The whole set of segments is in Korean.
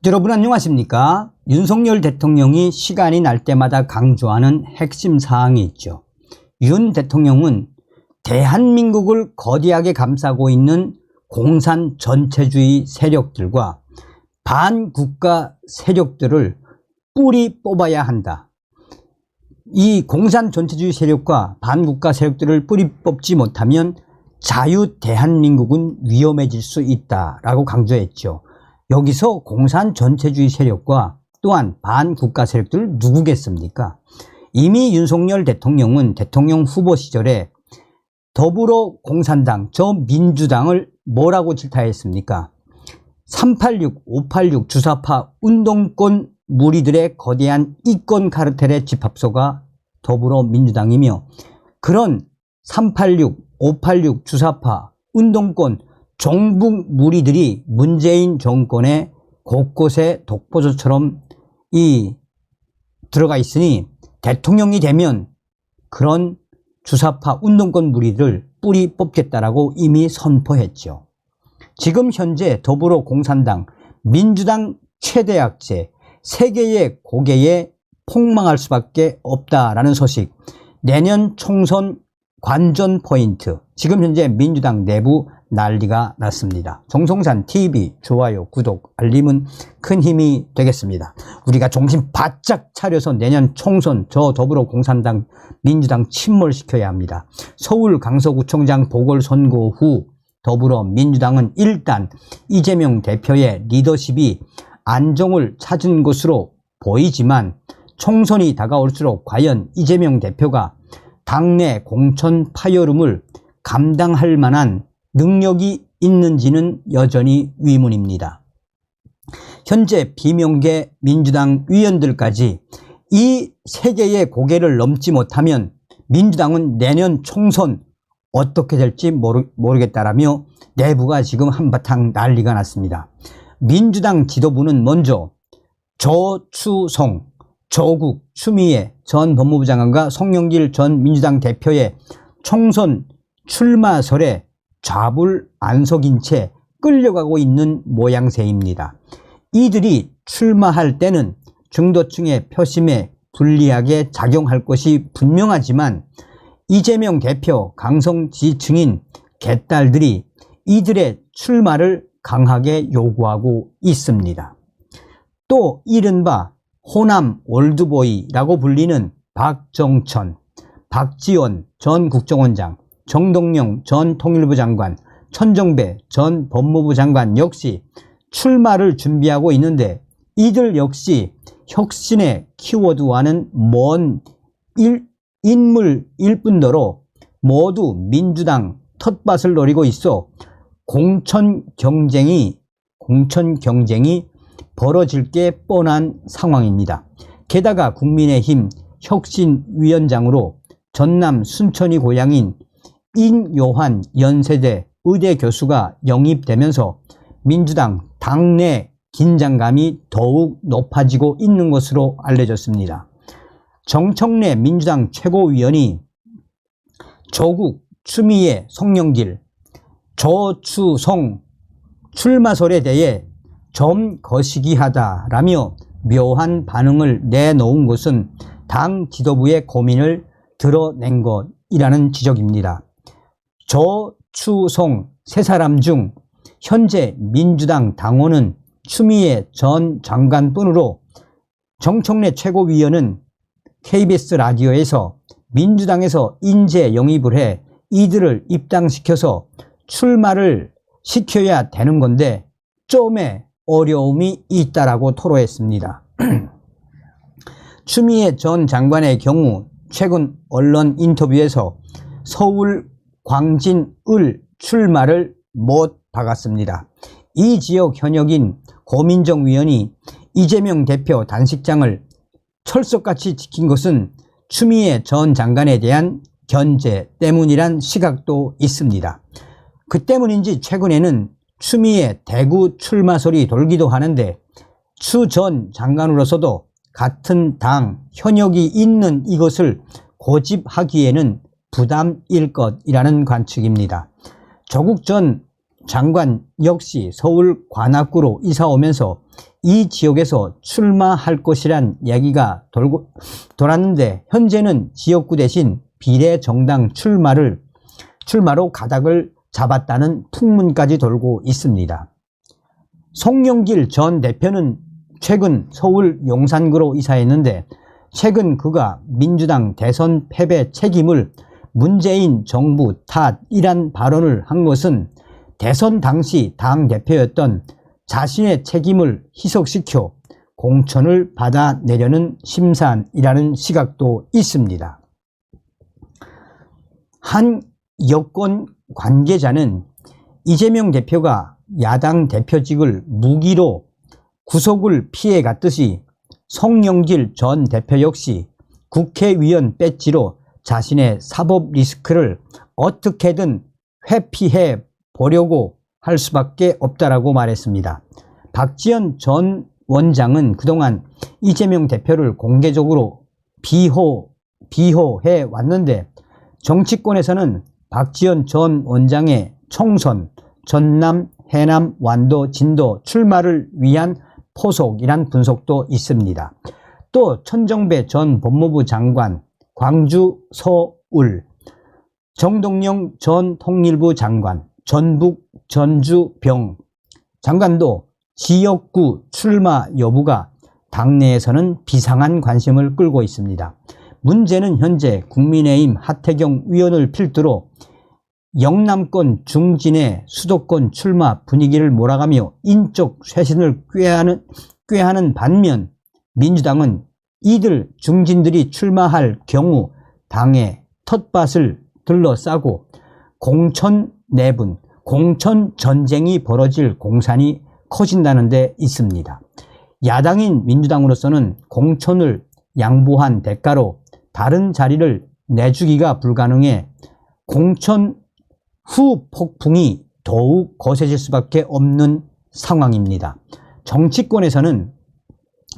여러분 안녕하십니까? 윤석열 대통령이 시간이 날 때마다 강조하는 핵심 사항이 있죠. 윤 대통령은 대한민국을 거대하게 감싸고 있는 공산 전체주의 세력들과 반국가 세력들을 뿌리 뽑아야 한다. 이 공산 전체주의 세력과 반국가 세력들을 뿌리 뽑지 못하면 자유 대한민국은 위험해질 수 있다라고 강조했죠. 여기서 공산 전체주의 세력과 또한 반국가 세력들 누구겠습니까? 이미 윤석열 대통령은 대통령 후보 시절에 더불어공산당, 저 민주당을 뭐라고 질타했습니까? 386, 586 주사파 운동권 무리들의 거대한 이권 카르텔의 집합소가 더불어민주당이며, 그런 386, 586 주사파 운동권 종북 무리들이 문재인 정권의 곳곳에 독보조처럼 들어가 있으니 대통령이 되면 그런 주사파 운동권 무리를 뿌리 뽑겠다라고 이미 선포했죠. 지금 현재 더불어공산당, 민주당 최대 악재, 세계의 고개에 폭망할 수밖에 없다라는 소식, 내년 총선 관전 포인트, 지금 현재 민주당 내부 난리가 났습니다. 정성산 TV 좋아요, 구독, 알림은 큰 힘이 되겠습니다. 우리가 정신 바짝 차려서 내년 총선 저 더불어공산당 민주당 침몰시켜야 합니다. 서울 강서구청장 보궐선거 후 더불어민주당은 일단 이재명 대표의 리더십이 안정을 찾은 것으로 보이지만, 총선이 다가올수록 과연 이재명 대표가 당내 공천 파열음을 감당할 만한 능력이 있는지는 여전히 의문입니다. 현재 비명계 민주당 위원들까지 이 세계의 고개를 넘지 못하면 민주당은 내년 총선 어떻게 될지 모르겠다라며 내부가 지금 한바탕 난리가 났습니다. 민주당 지도부는 먼저 조추송, 조국, 추미애 전 법무부 장관과 송영길 전 민주당 대표의 총선 출마설에 좌불 안석인 채 끌려가고 있는 모양새입니다. 이들이 출마할 때는 중도층의 표심에 불리하게 작용할 것이 분명하지만 이재명 대표 강성 지지층인 개딸들이 이들의 출마를 강하게 요구하고 있습니다. 또 이른바 호남 올드보이라고 불리는 박정천, 박지원 전 국정원장, 정동영 전 통일부 장관, 천정배 전 법무부 장관 역시 출마를 준비하고 있는데, 이들 역시 혁신의 키워드와는 먼 인물일 뿐더러 모두 민주당 텃밭을 노리고 있어 공천 경쟁이 벌어질 게 뻔한 상황입니다. 게다가 국민의힘 혁신위원장으로 전남 순천이 고향인 인요한 연세대 의대 교수가 영입되면서 민주당 당내 긴장감이 더욱 높아지고 있는 것으로 알려졌습니다. 정청래 민주당 최고위원이 조국, 추미애, 송영길, 조추송 출마설에 대해 좀 거시기하다라며 묘한 반응을 내놓은 것은 당 지도부의 고민을 드러낸 것이라는 지적입니다. 조추송 세 사람 중 현재 민주당 당원은 추미애 전 장관뿐으로 정청래 최고위원은 KBS 라디오에서 민주당에서 인재 영입을 해 이들을 입당시켜서 출마를 시켜야 되는 건데 좀의 어려움이 있다라고 토로했습니다. 추미애 전 장관의 경우 최근 언론 인터뷰에서 서울 광진을 출마를 못 박았습니다. 이 지역 현역인 고민정 위원이 이재명 대표 단식장을 철석같이 지킨 것은 추미애 전 장관에 대한 견제 때문이란 시각도 있습니다. 그 때문인지 최근에는 추미애 대구 출마설이 돌기도 하는데, 추 전 장관으로서도 같은 당 현역이 있는 이것을 고집하기에는 부담일 것이라는 관측입니다. 조국 전 장관 역시 서울 관악구로 이사 오면서 이 지역에서 출마할 것이란 얘기가 돌았는데 현재는 지역구 대신 비례정당 출마로 가닥을 잡았다는 풍문까지 돌고 있습니다. 송영길 전 대표는 최근 서울 용산구로 이사했는데 최근 그가 민주당 대선 패배 책임을 문재인 정부 탓이란 발언을 한 것은 대선 당시 당대표였던 자신의 책임을 희석시켜 공천을 받아내려는 심산이라는 시각도 있습니다. 한 여권 관계자는 이재명 대표가 야당 대표직을 무기로 구속을 피해갔듯이 송영길 전 대표 역시 국회의원 배지로 자신의 사법 리스크를 어떻게든 회피해 보려고 할 수밖에 없다라고 말했습니다. 박지원 전 원장은 그동안 이재명 대표를 공개적으로 비호해 왔는데 정치권에서는 박지원 전 원장의 총선, 전남, 해남, 완도, 진도 출마를 위한 포석이란 분석도 있습니다. 또 천정배 전 법무부 장관, 광주, 서울, 정동영 전 통일부 장관, 전북, 전주, 병 장관도 지역구 출마 여부가 당내에서는 비상한 관심을 끌고 있습니다. 문제는 현재 국민의힘 하태경 의원을 필두로 영남권 중진의 수도권 출마 분위기를 몰아가며 인적 쇄신을 꾀하는 반면 민주당은 이들 중진들이 출마할 경우 당의 텃밭을 둘러싸고 공천 내분, 공천 전쟁이 벌어질 공산이 커진다는 데 있습니다. 야당인 민주당으로서는 공천을 양보한 대가로 다른 자리를 내주기가 불가능해 공천 후 폭풍이 더욱 거세질 수밖에 없는 상황입니다. 정치권에서는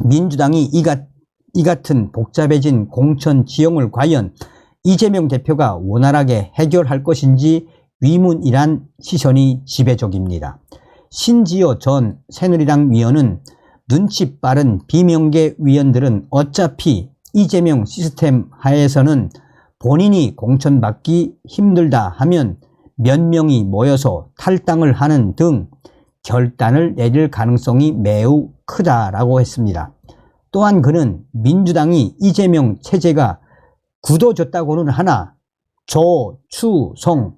민주당이 이 같은 복잡해진 공천 지형을 과연 이재명 대표가 원활하게 해결할 것인지 위문이란 시선이 지배적입니다. 신지호 전 새누리당 위원은 눈치 빠른 비명계 위원들은 어차피 이재명 시스템 하에서는 본인이 공천받기 힘들다 하면 몇 명이 모여서 탈당을 하는 등 결단을 내릴 가능성이 매우 크다라고 했습니다. 또한 그는 민주당이 이재명 체제가 굳어졌다고는 하나 조추성,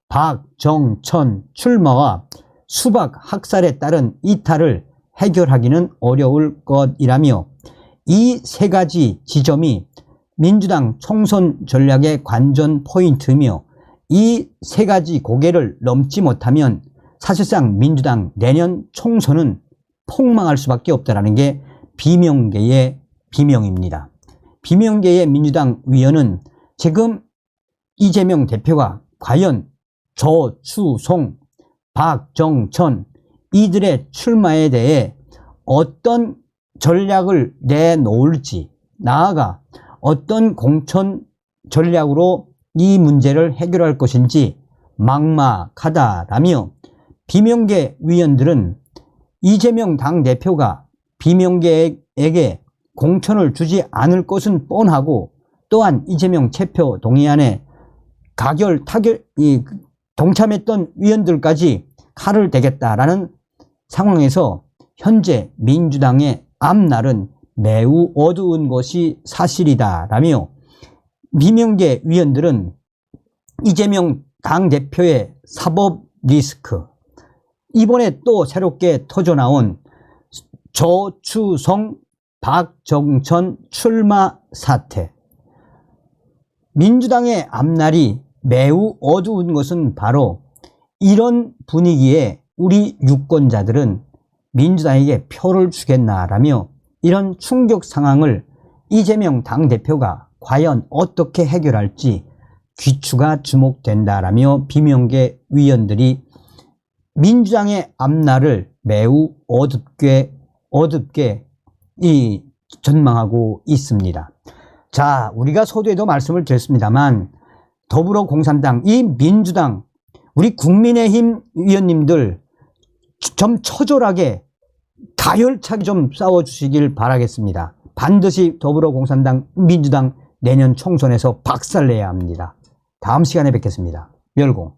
박정천 출마와 수박 학살에 따른 이탈을 해결하기는 어려울 것이라며 이 세 가지 지점이 민주당 총선 전략의 관전 포인트이며 이 세 가지 고개를 넘지 못하면 사실상 민주당 내년 총선은 폭망할 수밖에 없다는 게 비명계의 비명입니다. 비명계의 민주당 위원은 지금 이재명 대표가 과연 조추송, 박정천 이들의 출마에 대해 어떤 전략을 내놓을지, 나아가 어떤 공천 전략으로 이 문제를 해결할 것인지 막막하다라며 비명계 위원들은 이재명 당대표가 비명계에게 공천을 주지 않을 것은 뻔하고 또한 이재명 체표 동의안에 동참했던 위원들까지 칼을 대겠다라는 상황에서 현재 민주당의 앞날은 매우 어두운 것이 사실이다라며 비명계 위원들은 이재명 당대표의 사법 리스크, 이번에 또 새롭게 터져나온 조추성, 박정천 출마 사태, 민주당의 앞날이 매우 어두운 것은 바로 이런 분위기에 우리 유권자들은 민주당에게 표를 주겠나라며 이런 충격 상황을 이재명 당대표가 과연 어떻게 해결할지 귀추가 주목된다라며 비명계 위원들이 민주당의 앞날을 매우 어둡게 전망하고 있습니다. 자, 우리가 서두에도 말씀을 드렸습니다만 더불어공산당, 이 민주당, 우리 국민의힘 위원님들 좀 처절하게 가열차게 좀 싸워주시길 바라겠습니다. 반드시 더불어공산당, 민주당 내년 총선에서 박살내야 합니다. 다음 시간에 뵙겠습니다. 멸공.